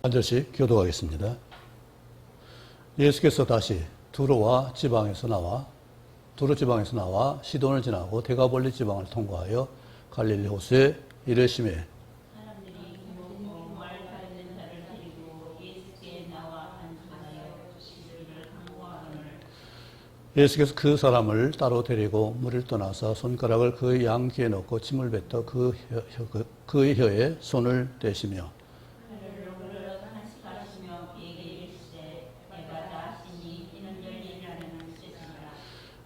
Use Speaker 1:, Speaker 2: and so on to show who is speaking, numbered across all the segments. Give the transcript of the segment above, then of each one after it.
Speaker 1: 한 절씩 교도하겠습니다. 예수께서 다시 두로 지방에서 나와 시돈을 지나고 데가볼리 지방을 통과하여 갈릴리 호수에 이르시매 예수께서 그 사람을 따로 데리고 물을 떠나서 손가락을 그의 양 귀에 넣고 침을 뱉어 그의 혀에 손을 대시며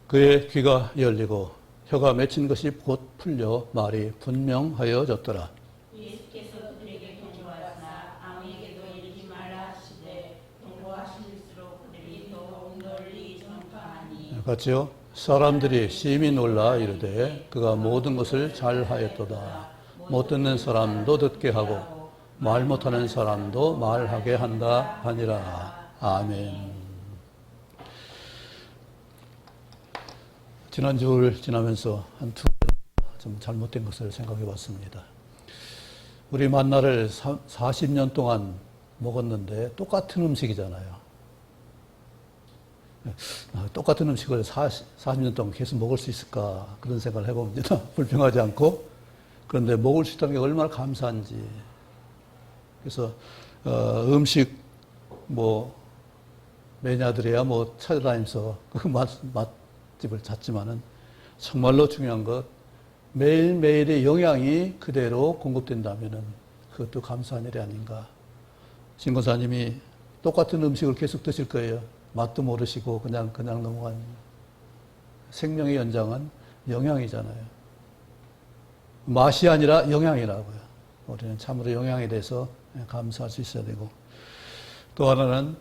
Speaker 1: 그의 귀가 열리고 혀가 맺힌 것이 곧 풀려 말이 분명하여졌더라.
Speaker 2: 예수께서 그들에게 경고하사 아무에게도 이르지 말라 하시되 경고하실수록 그들이 더욱 널리 전파하니.
Speaker 1: 같이요. 사람들이 심히 놀라 이르되 그가 모든 것을 잘하였도다. 못 듣는 사람도 듣게 하고 말 못하는 사람도 말하게 한다 하니라. 아멘. 지난주를 지나면서 한 두 번 좀 잘못된 것을 생각해 봤습니다. 우리 만나를 40년 동안 먹었는데 똑같은 음식이잖아요. 똑같은 음식을 40년 동안 계속 먹을 수 있을까 그런 생각을 해봅니다. 불평하지 않고. 그런데 먹을 수 있다는 게 얼마나 감사한지. 그래서 음식 매니아들이야 찾아다니면서 그 맛집을 찾지만은 정말로 중요한 것 매일매일의 영양이 그대로 공급된다면은 그것도 감사한 일이 아닌가. 신 권사님이 똑같은 음식을 계속 드실 거예요. 맛도 모르시고 그냥 넘어간. 생명의 연장은 영양이잖아요. 맛이 아니라 영양이라고요. 우리는 참으로 영양에 대해서 감사할 수 있어야 되고, 또 하나는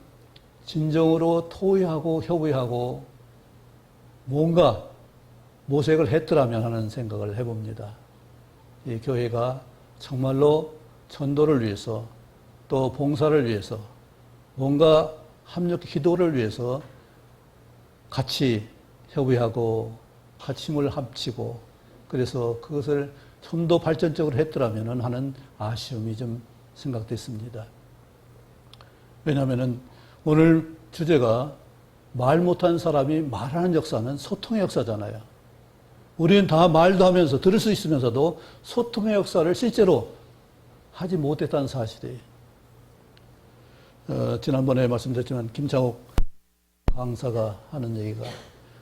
Speaker 1: 진정으로 토의하고 협의하고 뭔가 모색을 했더라면 하는 생각을 해봅니다. 이 교회가 정말로 전도를 위해서 또 봉사를 위해서 뭔가 합력 기도를 위해서 같이 협의하고 같이 힘을 합치고 그래서 그것을 좀 더 발전적으로 했더라면 하는 아쉬움이 좀 생각됐습니다. 왜냐하면 오늘 주제가 말 못한 사람이 말하는 역사는 소통의 역사잖아요. 우리는 다 말도 하면서 들을 수 있으면서도 소통의 역사를 실제로 하지 못했다는 사실이에요. 지난번에 말씀드렸지만 김창옥 강사가 하는 얘기가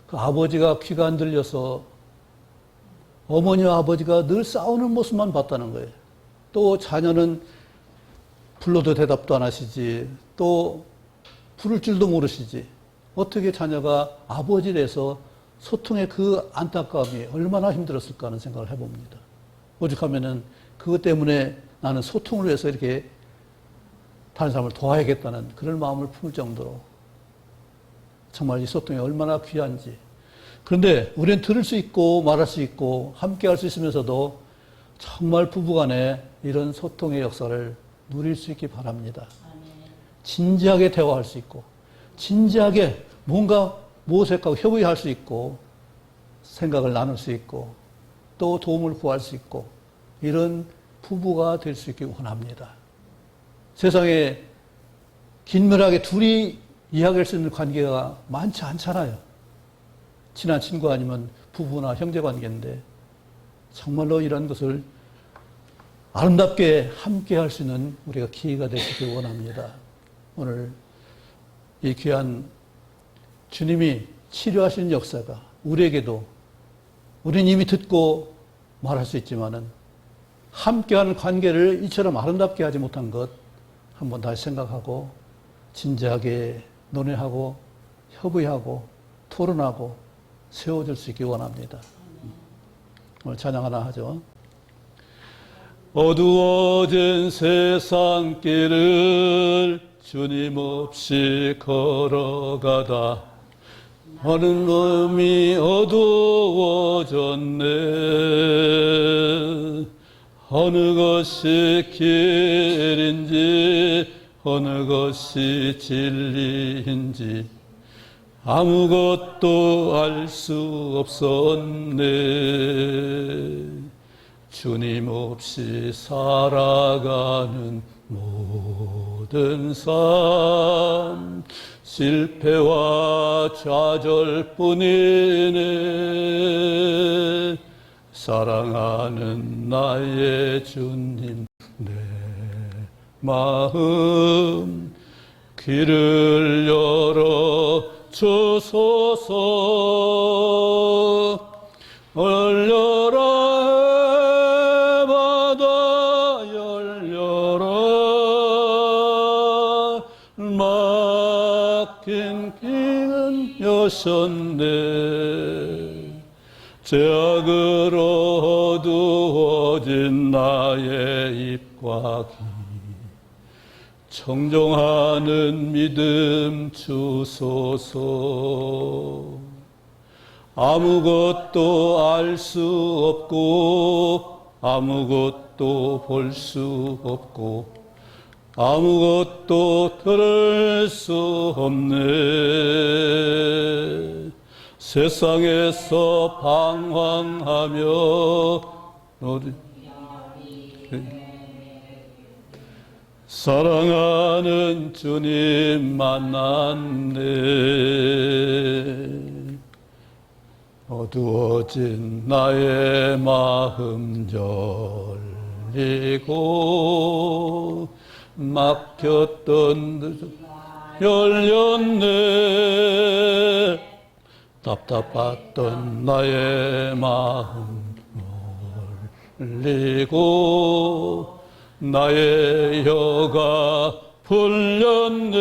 Speaker 1: 그 아버지가 귀가 안 들려서 어머니와 아버지가 늘 싸우는 모습만 봤다는 거예요. 또 자녀는 불러도 대답도 안 하시지, 또 부를 줄도 모르시지. 어떻게 자녀가 아버지라서 소통의 그 안타까움이 얼마나 힘들었을까 하는 생각을 해봅니다. 오죽하면은 그것 때문에 나는 소통을 위해서 이렇게 다른 사람을 도와야겠다는 그런 마음을 품을 정도로 정말 이 소통이 얼마나 귀한지. 그런데 우리는 들을 수 있고 말할 수 있고 함께 할 수 있으면서도 정말 부부간에 이런 소통의 역사를 누릴 수 있기 바랍니다. 진지하게 대화할 수 있고 진지하게 뭔가 모색하고 협의할 수 있고 생각을 나눌 수 있고 또 도움을 구할 수 있고 이런 부부가 될 수 있기 원합니다. 세상에 긴밀하게 둘이 이야기할 수 있는 관계가 많지 않잖아요. 친한 친구 아니면 부부나 형제 관계인데 정말로 이런 것을 아름답게 함께 할 수 있는 우리가 기회가 되시길 원합니다. 오늘 이 귀한 주님이 치료하시는 역사가 우리에게도 우리는 이미 듣고 말할 수 있지만은 함께하는 관계를 이처럼 아름답게 하지 못한 것 한번 다시 생각하고 진지하게 논의하고 협의하고 토론하고 세워줄 수 있기 원합니다. 오늘 찬양 하나 하죠. 어두워진 세상길을 주님 없이 걸어가다 어느 놈이 어두워졌네. 어느 것이 길인지 어느 것이 진리인지 아무것도 알 수 없었네. 주님 없이 살아가는 모든 삶 실패와 좌절뿐이네. 사랑하는 나의 주님, 내 마음 귀를 열어 주소서. 열려라 해바다 열려라. 막힌 길은 여셨네. 죄악으로 어두워진 나의 입과 귀 청종하는 믿음 주소서. 아무것도 알 수 없고 아무것도 볼 수 없고 아무것도 들을 수 없네. 세상에서 방황하며 사랑하는 주님 만났네. 어두워진 나의 마음 열리고 막혔던 열렸네. 답답했던 나의 마음 열리고 나의 혀가 풀렸네.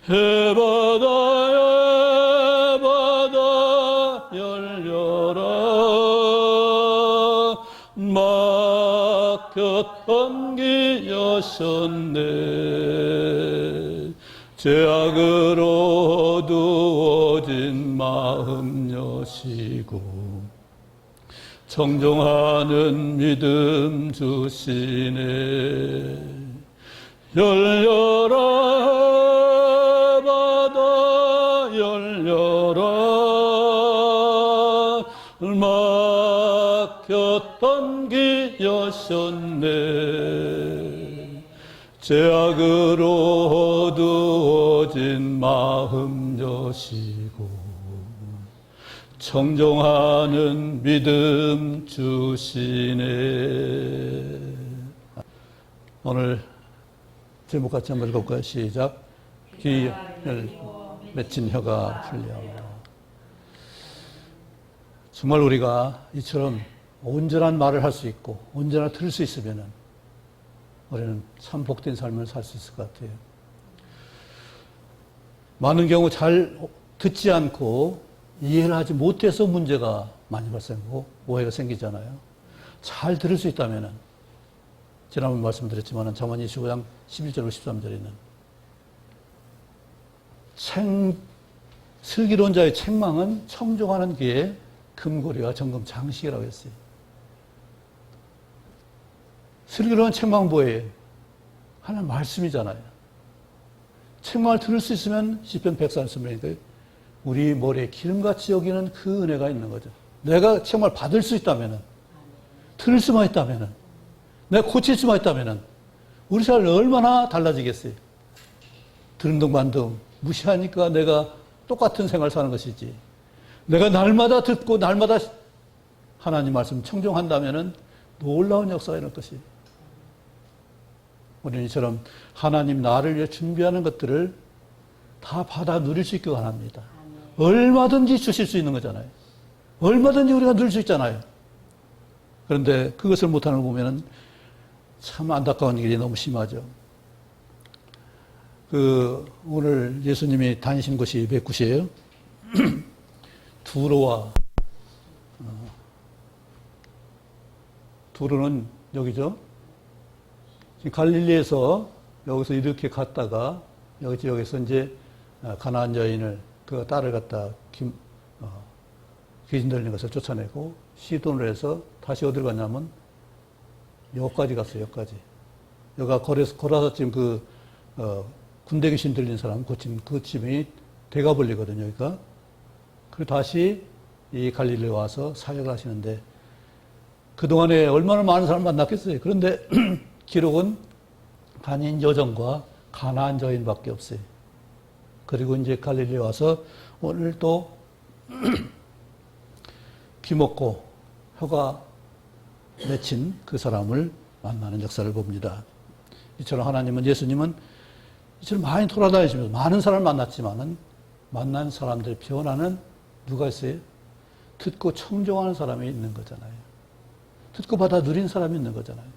Speaker 1: 해바다 해바다 열려라. 막혔던 길 여셨네. 죄악으로 어두워진 마음 여시고 청종하는 믿음 주시네. 열려라 바다 열려라. 막혔던 길 여셨네. 죄악으로 어두워진 마음 여시고 청종하는 믿음 주시네. 오늘 제목 같이 한번 읽어볼까요? 시작. 귀를 맺힌 혀가 풀려. 정말 우리가 이처럼 온전한 말을 할 수 있고 온전히 들을 수 있으면 우리는 참 복된 삶을 살 수 있을 것 같아요. 많은 경우 잘 듣지 않고 이해를 하지 못해서 문제가 많이 발생하고 오해가 생기잖아요. 잘 들을 수 있다면 지난번 말씀드렸지만 잠언 25장 11절 13절에는 슬기로운 자의 책망은 청종하는 귀에 금고리와 정금 장식이라고 했어요. 슬기로운 책망은 뭐예요? 하나님 말씀이잖아요. 책망을 들을 수 있으면 시편 140편이니까 우리 머리에 기름같이 여기는 그 은혜가 있는 거죠. 내가 책망을 받을 수 있다면, 들을 수만 있다면, 내가 고칠 수만 있다면 우리 삶이 얼마나 달라지겠어요. 드름둥반둥 무시하니까 내가 똑같은 생활 사는 것이지. 내가 날마다 듣고 날마다 하나님 말씀 청종한다면 놀라운 역사가 일어날 것이에요. 우리는 이처럼 하나님 나를 위해 준비하는 것들을 다 받아 누릴 수 있게 원합니다. 얼마든지 주실 수 있는 거잖아요. 얼마든지 우리가 누릴 수 있잖아요. 그런데 그것을 못하는 걸 보면 참 안타까운 일이 너무 심하죠. 오늘 예수님이 다니신 곳이 몇 곳이에요? 두로와, 두로는 여기죠. 갈릴리에서 여기서 이렇게 갔다가 여기서 이제 가나안 여인을 그 딸을 갖다 귀신 들린 것을 쫓아내고 시돈을 해서 다시 어디로 갔냐면 여기까지 갔어요. 여기까지. 여기가 걸어서 지금 군대 귀신 들린 사람 고친 그 집이 대가벌리거든요. 여기가. 그리고 다시 이 갈릴리에 와서 사역을 하시는데 그동안에 얼마나 많은 사람을 만났겠어요. 그런데 기록은 단인 여정과 가나안 여인밖에 없어요. 그리고 이제 갈릴리에 와서 오늘 또 귀먹고 혀가 맺힌 그 사람을 만나는 역사를 봅니다. 이처럼 하나님은, 예수님은 이처럼 많이 돌아다니시면서 많은 사람을 만났지만은 만난 사람들의 변화는 누가 있어요? 듣고 청종하는 사람이 있는 거잖아요. 듣고 받아 누린 사람이 있는 거잖아요.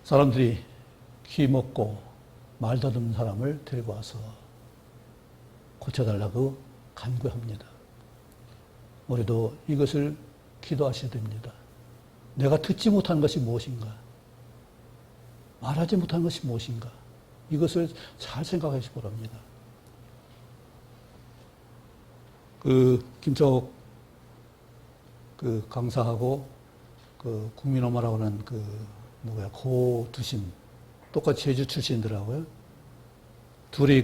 Speaker 1: 사람들이 귀 먹고 말 더듬는 사람을 데리고 와서 고쳐달라고 간구합니다. 우리도 이것을 기도하셔야 됩니다. 내가 듣지 못한 것이 무엇인가? 말하지 못한 것이 무엇인가? 이것을 잘 생각하시기 바랍니다. 김창옥 강사하고 국민엄마라고 하는 고두심, 똑같이 제주 출신들하고요. 둘이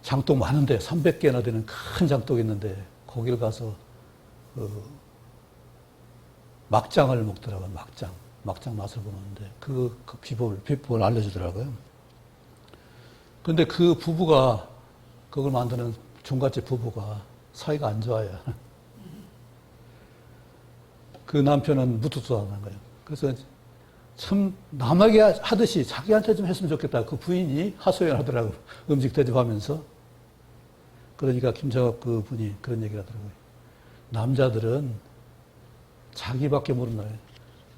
Speaker 1: 장독 많은데 300개나 되는 큰 장독이 있는데 거기를 가서 막장을 먹더라고요. 막장 맛을 보는데 그 비법을 알려주더라고요. 그런데 그 부부가, 그걸 만드는 종갓집 부부가 사이가 안 좋아요. 그 남편은 무뚝뚝하는 거예요. 그래서 참 남에게 하듯이 자기한테 좀 했으면 좋겠다. 그 부인이 하소연 하더라고요. 음식 대접하면서. 그러니까 김정학 그 분이 그런 얘기를 하더라고요. 남자들은 자기밖에 모르는 거예요.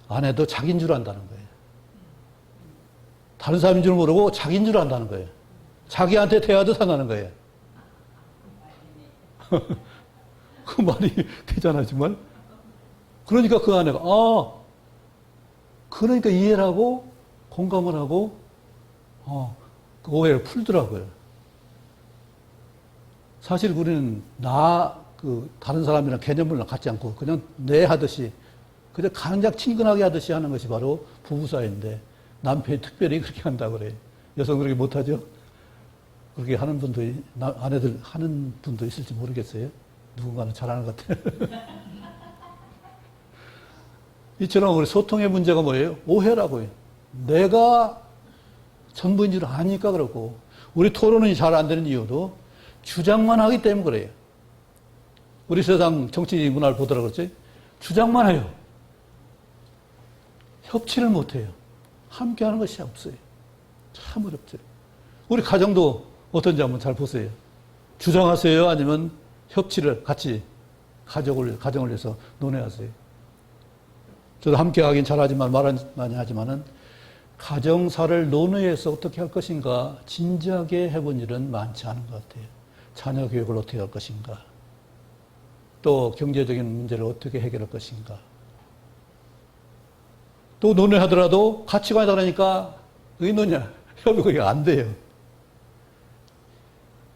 Speaker 1: 아내도 자기인 줄 안다는 거예요. 다른 사람인 줄 모르고 자기인 줄 안다는 거예요. 자기한테 대하듯 한다는 거예요. 그 말이 되잖아, 정말. 그러니까 그 아내가, 그러니까 이해를 하고, 공감을 하고, 그 오해를 풀더라고요. 사실 우리는 다른 사람이랑 개념을 갖지 않고, 그냥 내 하듯이, 그냥 가장 친근하게 하듯이 하는 것이 바로 부부 사이인데, 남편이 특별히 그렇게 한다고 그래요. 여성 그렇게 못하죠? 그렇게 하는 분도, 아내들 하는 분도 있을지 모르겠어요. 누군가는 잘하는 것 같아요. 이처럼 우리 소통의 문제가 뭐예요? 오해라고요. 내가 전부인 줄 아니까 그렇고, 우리 토론이 잘 안 되는 이유도 주장만 하기 때문에 그래요. 우리 세상 정치 문화를 보더라 그랬지? 주장만 해요. 협치를 못 해요. 함께 하는 것이 없어요. 참 어렵죠. 우리 가정도 어떤지 한번 잘 보세요. 주장하세요? 아니면 협치를 같이 가정을 위해서 논의하세요? 저도 함께 하긴 잘하지만, 말은 많이 하지만은, 가정사를 논의해서 어떻게 할 것인가, 진지하게 해본 일은 많지 않은 것 같아요. 자녀 교육을 어떻게 할 것인가, 또 경제적인 문제를 어떻게 해결할 것인가. 또 논의하더라도 가치관이 다르니까 의논이야, 협의가 안 돼요.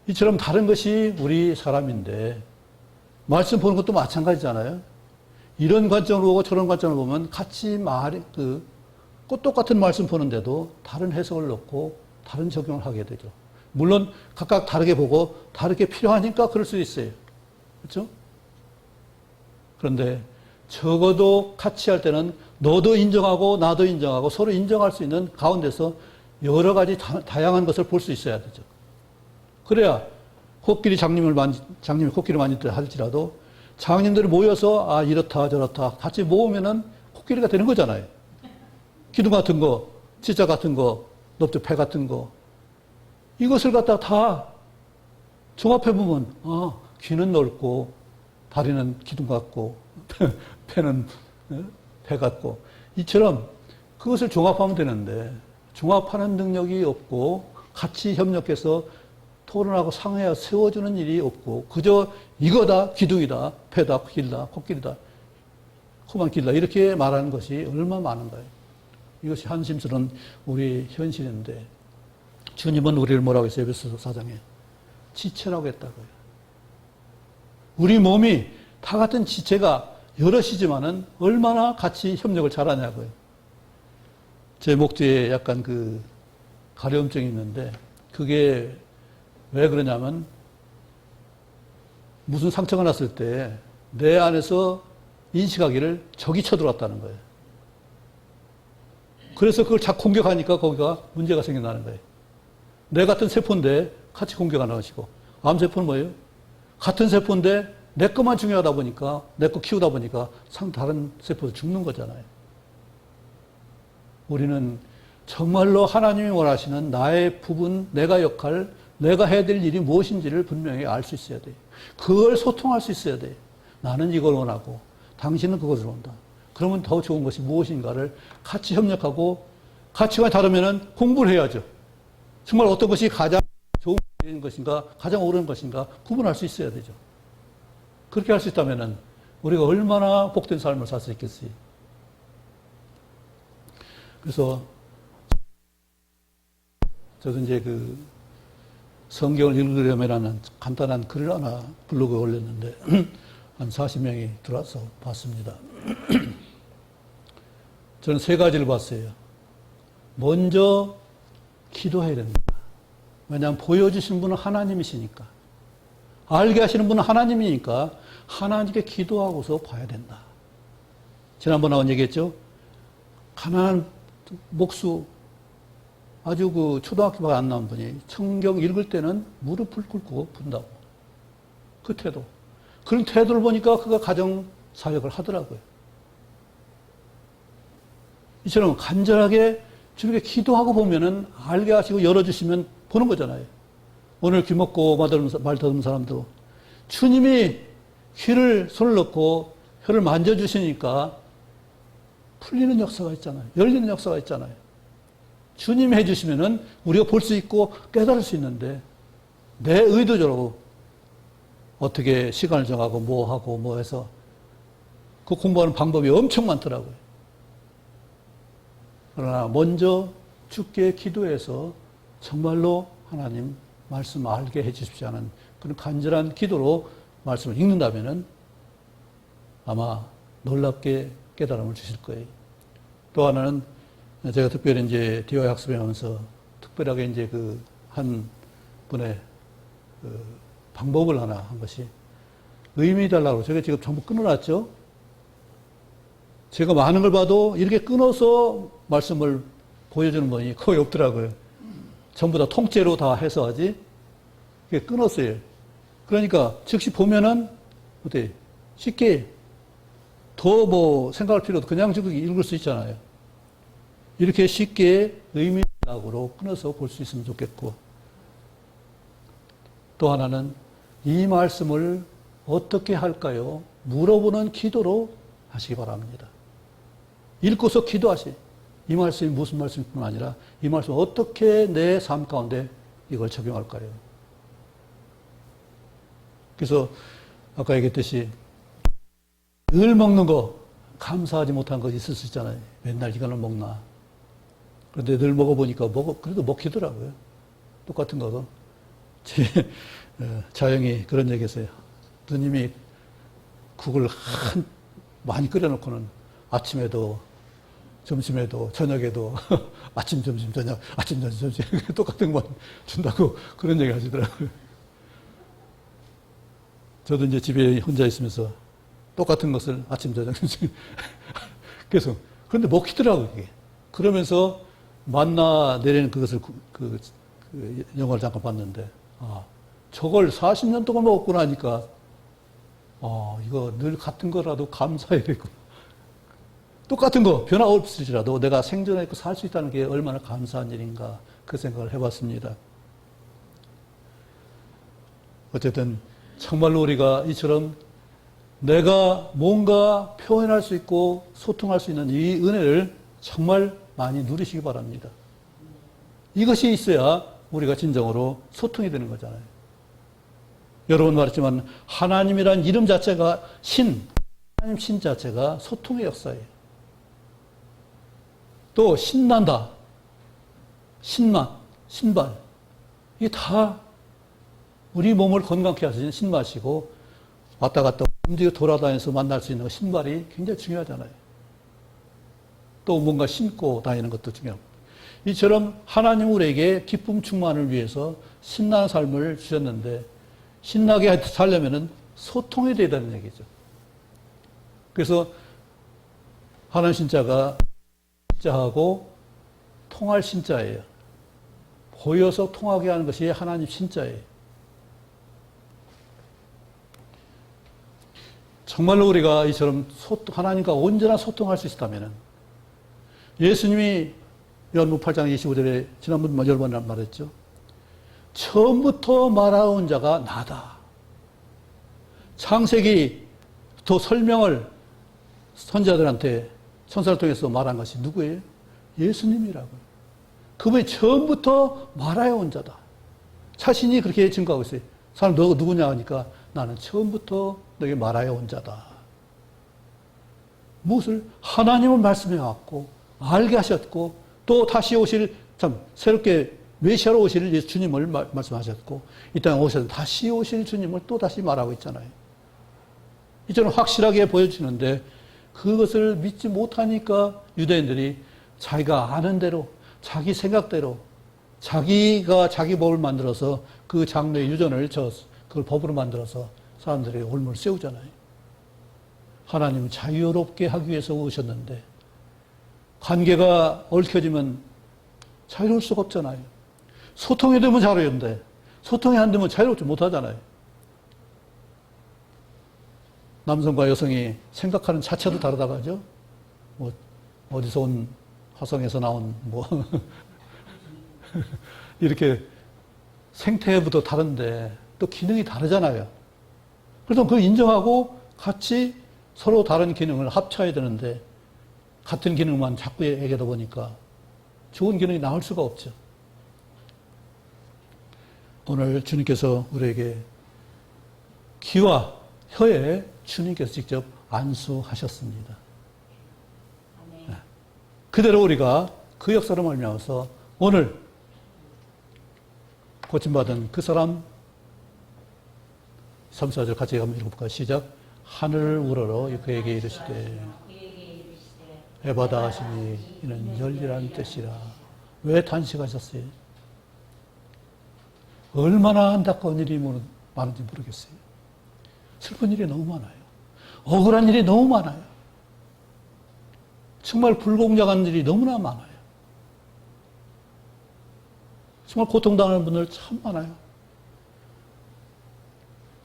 Speaker 1: 이처럼 다른 것이 우리 사람인데, 말씀 보는 것도 마찬가지잖아요. 이런 관점으로 보고 저런 관점으로 보면 같이 똑같은 말씀 보는데도 다른 해석을 넣고 다른 적용을 하게 되죠. 물론 각각 다르게 보고 다르게 필요하니까 그럴 수 있어요. 그렇죠? 그런데 적어도 같이 할 때는 너도 인정하고 나도 인정하고 서로 인정할 수 있는 가운데서 여러 가지 다양한 것을 볼 수 있어야 되죠. 그래야 장님이 코끼리 만질 할지라도 장님들이 모여서 이렇다 저렇다 같이 모으면은 코끼리가 되는 거잖아요. 기둥 같은 거, 지자 같은 거, 넓적 배 같은 거, 이것을 갖다 다 종합해 보면 귀는 넓고 다리는 기둥 같고 배는 배 같고, 이처럼 그것을 종합하면 되는데 종합하는 능력이 없고 같이 협력해서 토론하고 상회하여 세워주는 일이 없고 그저 이거다, 기둥이다, 배다, 길다, 코끼리다, 코만 길다 이렇게 말하는 것이 얼마나 많은가요? 이것이 한심스러운 우리 현실인데, 주님은 우리를 뭐라고 했어요? 에베소서 4장에 지체라고 했다고요. 우리 몸이 다 같은 지체가 여럿이지만은 얼마나 같이 협력을 잘하냐고요. 제 목 뒤에 약간 가려움증이 있는데 그게 왜 그러냐면 무슨 상처가 났을 때 내 안에서 인식하기를 적이 쳐들어왔다는 거예요. 그래서 그걸 자꾸 공격하니까 거기가 문제가 생겨나는 거예요. 내 같은 세포인데 같이 공격하는 것이고, 암세포는 뭐예요? 같은 세포인데 내 것만 중요하다 보니까, 내 거 키우다 보니까 다른 세포도 죽는 거잖아요. 우리는 정말로 하나님이 원하시는 나의 부분, 내가 역할, 내가 해야 될 일이 무엇인지를 분명히 알 수 있어야 돼요. 그걸 소통할 수 있어야 돼요. 나는 이걸 원하고 당신은 그것을 원한다. 그러면 더 좋은 것이 무엇인가를 같이 협력하고, 가치가 다르면 공부를 해야죠. 정말 어떤 것이 가장 좋은 것인가, 가장 옳은 것인가 구분할 수 있어야 되죠. 그렇게 할 수 있다면 우리가 얼마나 복된 삶을 살 수 있겠어요. 그래서 저도 이제 그 성경을 읽으려면라는 간단한 글을 하나 블로그에 올렸는데 한 40명이 들어와서 봤습니다. 저는 세 가지를 봤어요. 먼저 기도해야 됩니다. 왜냐하면 보여주신 분은 하나님이시니까. 알게 하시는 분은 하나님이니까 하나님께 기도하고서 봐야 된다. 지난번에 한 얘기했죠? 가난한 목수, 아주 그 초등학교가 안 나온 분이 성경 읽을 때는 무릎을 꿇고 분다고. 그 태도. 그런 태도를 보니까 그가 가정 사역을 하더라고요. 이처럼 간절하게 주님께 기도하고 보면은 알게 하시고 열어주시면 보는 거잖아요. 오늘 귀 먹고 말 더듬는 사람도 주님이 귀를 손을 넣고 혀를 만져주시니까 풀리는 역사가 있잖아요. 열리는 역사가 있잖아요. 주님이 해주시면은 우리가 볼 수 있고 깨달을 수 있는데 내 의도적으로 어떻게 시간을 정하고 뭐 하고 뭐 해서 그 공부하는 방법이 엄청 많더라고요. 그러나 먼저 주께 기도해서 정말로 하나님 말씀 알게 해 주십시오 하는 그런 간절한 기도로 말씀을 읽는다면은 아마 놀랍게 깨달음을 주실 거예요. 또 하나는 제가 특별히 이제 디와이 학습에 하면서 특별하게 이제 그 한 분의 그 방법을 하나 한 것이 의미 달라고 제가 지금 전부 끊어놨죠. 제가 많은 걸 봐도 이렇게 끊어서 말씀을 보여주는 분이 거의 없더라고요. 전부 다 통째로 다 해서 하지. 이게 끊었어요. 그러니까 즉시 보면은 어때 쉽게 더 뭐 생각할 필요도 그냥 읽을 수 있잖아요. 이렇게 쉽게 의미락으로 끊어서 볼 수 있으면 좋겠고, 또 하나는 이 말씀을 어떻게 할까요? 물어보는 기도로 하시기 바랍니다. 읽고서 기도하시. 이 말씀이 무슨 말씀일 뿐 아니라 이 말씀 어떻게 내 삶 가운데 이걸 적용할까요? 그래서 아까 얘기했듯이 늘 먹는 거 감사하지 못한 것이 있을 수 있잖아요. 맨날 이거는 먹나. 그런데 늘 먹어보니까 그래도 먹히더라고요. 똑같은 거도. 제 자영이 그런 얘기 했어요. 누님이 국을 많이 끓여놓고는 아침에도 점심에도 저녁에도 아침 점심 저녁 아침 점심 점심 똑같은 것만 준다고 그런 얘기 하시더라고요. 저도 이제 집에 혼자 있으면서 똑같은 것을 아침 저녁 점심 계속 그런데 먹히더라고요. 이게. 그러면서 만나 내리는 그것을 그 영화를 잠깐 봤는데 저걸 40년 동안 먹고 나니까 이거 늘 같은 거라도 감사해야 되고 똑같은 거 변화 없을지라도 내가 생존해 있고 살 수 있다는 게 얼마나 감사한 일인가 그 생각을 해봤습니다. 어쨌든 정말로 우리가 이처럼 내가 뭔가 표현할 수 있고 소통할 수 있는 이 은혜를 정말 많이 누리시기 바랍니다. 이것이 있어야 우리가 진정으로 소통이 되는 거잖아요. 여러 번 말했지만 하나님이란 이름 자체가 하나님 신 자체가 소통의 역사예요. 또 신난다, 신맛, 신발 이게 다 우리 몸을 건강케 하시는 신맛이고 왔다 갔다 움직여 돌아다니면서 만날 수 있는 신발이 굉장히 중요하잖아요. 또 뭔가 신고 다니는 것도 중요하고 이처럼 하나님 우리에게 기쁨 충만을 위해서 신나는 삶을 주셨는데 신나게 살려면은 소통이 돼야 되는 얘기죠. 그래서 하나님 신자가 신자하고 통할 신자예요. 보여서 통하게 하는 것이 하나님 신자예요. 정말로 우리가 이처럼 하나님과 온전한 소통할 수 있다면 예수님이 요한복음 8장 25절에 지난번 여러 번 말했죠. 처음부터 말하온 자가 나다. 창세기 더 설명을 선지자들한테 천사를 통해서 말한 것이 누구예요? 예수님이라고요. 그분이 처음부터 말하여 온 자다. 자신이 그렇게 증거하고 있어요. 사람 너 누구냐 하니까 나는 처음부터 너에게 말하여 온 자다. 무엇을? 하나님을 말씀해 왔고 알게 하셨고 또 다시 오실 참 새롭게 메시아로 오실 예수 주님을 말씀하셨고 이 땅에 오셔서 다시 오실 주님을 또 다시 말하고 있잖아요. 이제는 확실하게 보여주는데 그것을 믿지 못하니까 유대인들이 자기가 아는 대로 자기 생각대로 자기가 자기 법을 만들어서 그 장로의 유전을 그걸 법으로 만들어서 사람들에게 올무를 세우잖아요. 하나님은 자유롭게 하기 위해서 오셨는데 관계가 얽혀지면 자유로울 수가 없잖아요. 소통이 되면 자유로운데 소통이 안 되면 자유롭지 못하잖아요. 남성과 여성이 생각하는 자체도 다르다고 하죠. 뭐 어디서 온 화성에서 나온 뭐 이렇게 생태부터 다른데 또 기능이 다르잖아요. 그래서 그걸 인정하고 같이 서로 다른 기능을 합쳐야 되는데 같은 기능만 자꾸 얘기하다 보니까 좋은 기능이 나올 수가 없죠. 오늘 주님께서 우리에게 귀와 혀에 주님께서 직접 안수하셨습니다. 그대로 우리가 그 역사로 말미암아서 오늘 고침받은 그 사람 3, 4절 같이 한번 읽어볼까요? 시작. 하늘을 우러러 그에게 이르시되 에바다 하시니 이는 열리라는 뜻이라. 왜 단식하셨어요? 얼마나 안타까운 일이 많은지 모르겠어요. 슬픈 일이 너무 많아요. 억울한 일이 너무 많아요. 정말 불공정한 일이 너무나 많아요. 정말 고통당하는 분들 참 많아요.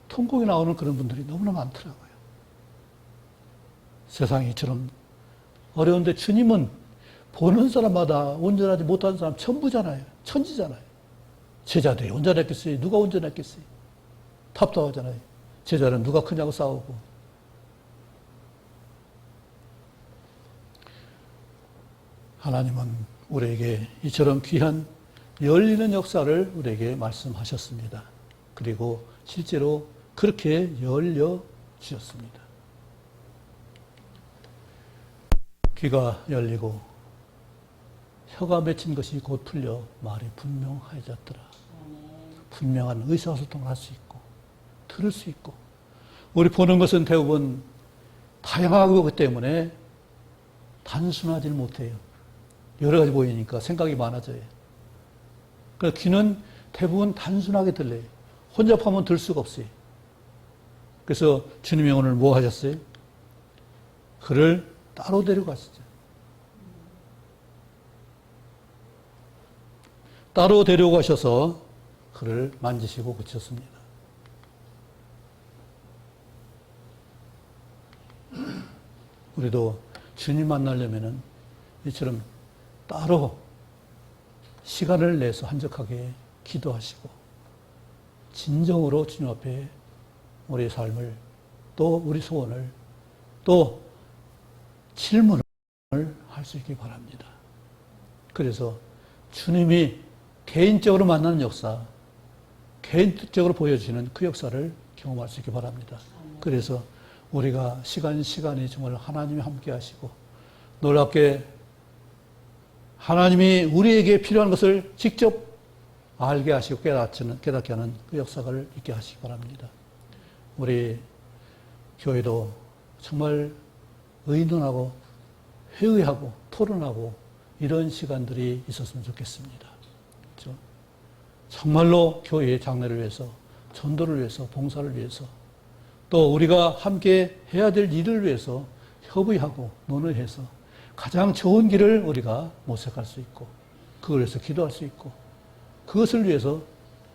Speaker 1: 통곡이 나오는 그런 분들이 너무나 많더라고요. 세상이 이처럼 어려운데 주님은 보는 사람마다 온전하지 못한 사람 전부잖아요. 천지잖아요. 제자들이 온전했겠어요? 누가 온전했겠어요? 답답하잖아요. 제자는 누가 크냐고 싸우고. 하나님은 우리에게 이처럼 귀한 열리는 역사를 우리에게 말씀하셨습니다. 그리고 실제로 그렇게 열려 주셨습니다. 귀가 열리고 혀가 맺힌 것이 곧 풀려 말이 분명해졌더라. 분명한 의사소통을 할 수 있고 들을 수 있고 우리 보는 것은 대부분 다양하기 때문에 단순하지는 못해요. 여러 가지 보이니까 생각이 많아져요. 그래서 귀는 대부분 단순하게 들려요. 혼잡하면 들 수가 없어요. 그래서 주님이 오늘 뭐 하셨어요? 그를 따로 데려가시죠. 따로 데려가셔서 그를 만지시고 고쳤습니다. 우리도 주님 만나려면은 이처럼 따로 시간을 내서 한적하게 기도하시고 진정으로 주님 앞에 우리의 삶을 또 우리 소원을 또 질문을 할 수 있기 바랍니다. 그래서 주님이 개인적으로 만나는 역사, 개인적으로 보여주시는 그 역사를 경험할 수 있기 바랍니다. 그래서 우리가 시간이 정말 하나님이 함께 하시고 놀랍게 하나님이 우리에게 필요한 것을 직접 알게 하시고 깨닫게 하는 그 역사를 있게 하시기 바랍니다. 우리 교회도 정말 의논하고 회의하고 토론하고 이런 시간들이 있었으면 좋겠습니다. 그렇죠? 정말로 교회의 장래를 위해서, 전도를 위해서, 봉사를 위해서, 또 우리가 함께 해야 될 일을 위해서 협의하고 논의해서 가장 좋은 길을 우리가 모색할 수 있고, 그걸 위해서 기도할 수 있고, 그것을 위해서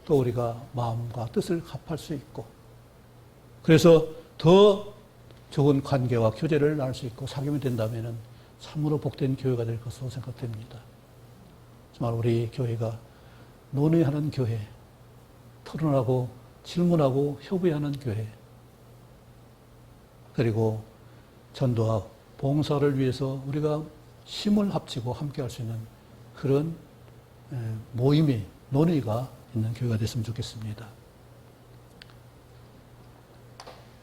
Speaker 1: 또 우리가 마음과 뜻을 합할 수 있고, 그래서 더 좋은 관계와 교제를 나눌 수 있고 사귐이 된다면 참으로 복된 교회가 될 것으로 생각됩니다. 정말 우리 교회가 논의하는 교회, 토론하고 질문하고 협의하는 교회, 그리고 전도와 봉사를 위해서 우리가 힘을 합치고 함께 할 수 있는 그런 모임이, 논의가 있는 교회가 됐으면 좋겠습니다.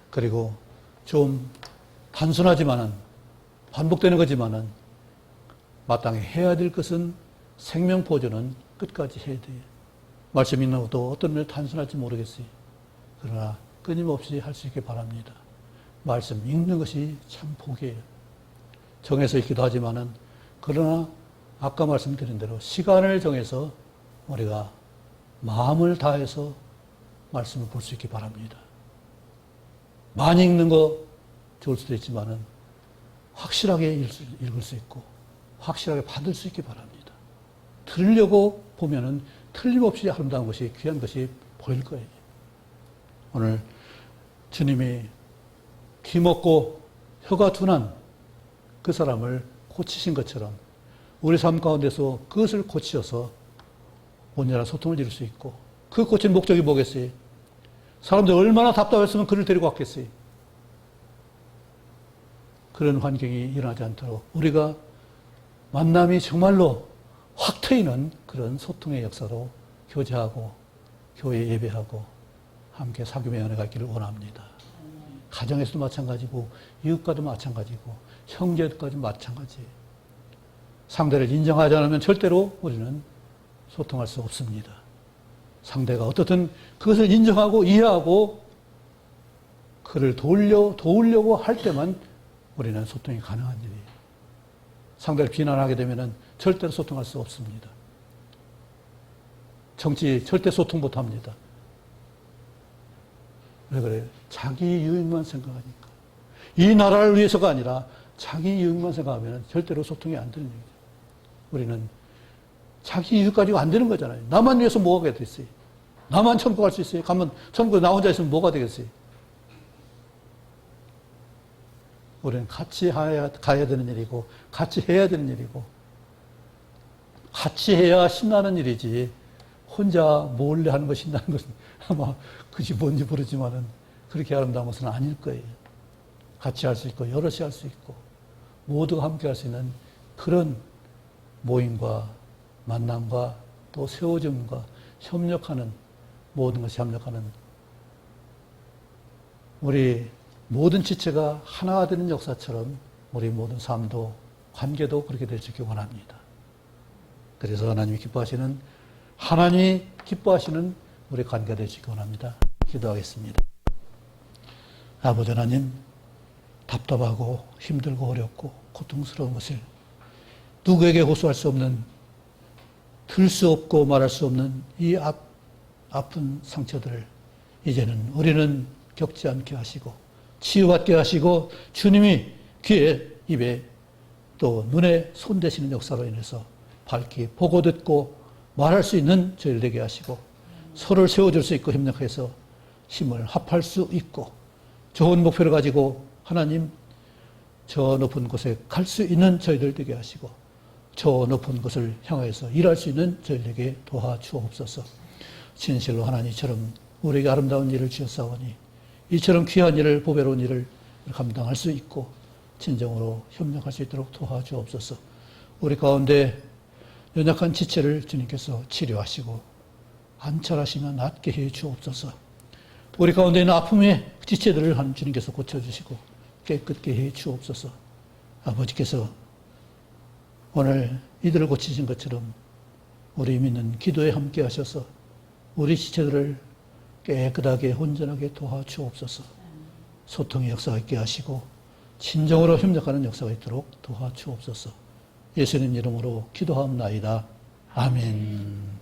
Speaker 1: 그리고 좀 단순하지만은, 반복되는 거지만은, 마땅히 해야 될 것은 생명보존은 끝까지 해야 돼요. 말씀 읽는 것도 어떤 면에 단순할지 모르겠어요. 그러나 끊임없이 할 수 있게 바랍니다. 말씀 읽는 것이 참 복이에요. 정해서 읽기도 하지만은, 그러나 아까 말씀드린 대로 시간을 정해서 우리가 마음을 다해서 말씀을 볼 수 있게 바랍니다. 많이 읽는 거 좋을 수도 있지만은 확실하게 읽을 수 있고 확실하게 받을 수 있게 바랍니다. 들으려고 보면은 틀림없이 아름다운 것이, 귀한 것이 보일 거예요. 오늘 주님이 귀 먹고 혀가 둔한 그 사람을 고치신 것처럼 우리 삶 가운데서 그것을 고치셔서 온전한 소통을 이룰 수 있고, 그 고친 목적이 뭐겠어요? 사람들이 얼마나 답답했으면 그를 데리고 왔겠어요. 그런 환경이 일어나지 않도록 우리가 만남이 정말로 확 트이는 그런 소통의 역사로 교제하고 교회 예배하고 함께 사귐의 연애가 있기를 원합니다. 가정에서도 마찬가지고 이웃과도 마찬가지고 형제과도 마찬가지예요. 상대를 인정하지 않으면 절대로 우리는 소통할 수 없습니다. 상대가 어떻든 그것을 인정하고 이해하고 그를 도우려고 할 때만 우리는 소통이 가능한 일이에요. 상대를 비난하게 되면 절대로 소통할 수 없습니다. 정치 절대 소통 못 합니다. 왜 그래요? 자기 유익만 생각하니까. 이 나라를 위해서가 아니라 자기 유익만 생각하면 절대로 소통이 안 되는 얘기죠. 우리는 자기 이익 가지고 안 되는 거잖아요. 나만 위해서 뭐가 되겠어요? 나만 천국 갈 수 있어요? 가면 천국에 나 혼자 있으면 뭐가 되겠어요? 우리는 같이 가야 되는 일이고, 같이 해야 되는 일이고, 같이 해야 신나는 일이지, 혼자 몰래 하는 거 신나는 것은 아마 그것이 뭔지 모르지만은 그렇게 아름다운 것은 아닐 거예요. 같이 할 수 있고, 여럿이 할 수 있고, 모두가 함께 할 수 있는 그런 모임과 만남과 또 세워짐과 협력하는, 모든 것이 협력하는 우리 모든 지체가 하나가 되는 역사처럼 우리 모든 삶도 관계도 그렇게 될 수 있기 원합니다. 그래서 하나님이 기뻐하시는 우리 관계가 될 수 있기 원합니다. 기도하겠습니다. 아버지 하나님, 답답하고 힘들고 어렵고 고통스러운 것을 누구에게 호소할 수 없는, 들 수 없고 말할 수 없는 이 아픈 상처들을 이제는 우리는 겪지 않게 하시고 치유받게 하시고 주님이 귀에 입에 또 눈에 손대시는 역사로 인해서 밝히 보고 듣고 말할 수 있는 저희를 되게 하시고 서로를 세워줄 수 있고 협력해서 힘을 합할 수 있고 좋은 목표를 가지고 하나님 저 높은 곳에 갈 수 있는 저희들 되게 하시고 저 높은 곳을 향해서 일할 수 있는 저희에게 도와주옵소서. 진실로 하나님처럼 우리에게 아름다운 일을 주셨사오니 이처럼 귀한 일을, 보배로운 일을 감당할 수 있고 진정으로 협력할 수 있도록 도와주옵소서. 우리 가운데 연약한 지체를 주님께서 치료하시고 안찰하시며 낫게 해 주옵소서. 우리 가운데 있는 아픔의 지체들을 하나님 주님께서 고쳐주시고 깨끗게 해 주옵소서. 아버지께서 오늘 이들을 고치신 것처럼 우리 믿는 기도에 함께 하셔서 우리 지체들을 깨끗하게 온전하게 도와주옵소서. 소통의 역사가 있게 하시고 진정으로 협력하는 역사가 있도록 도와주옵소서. 예수님 이름으로 기도하옵나이다. 아멘.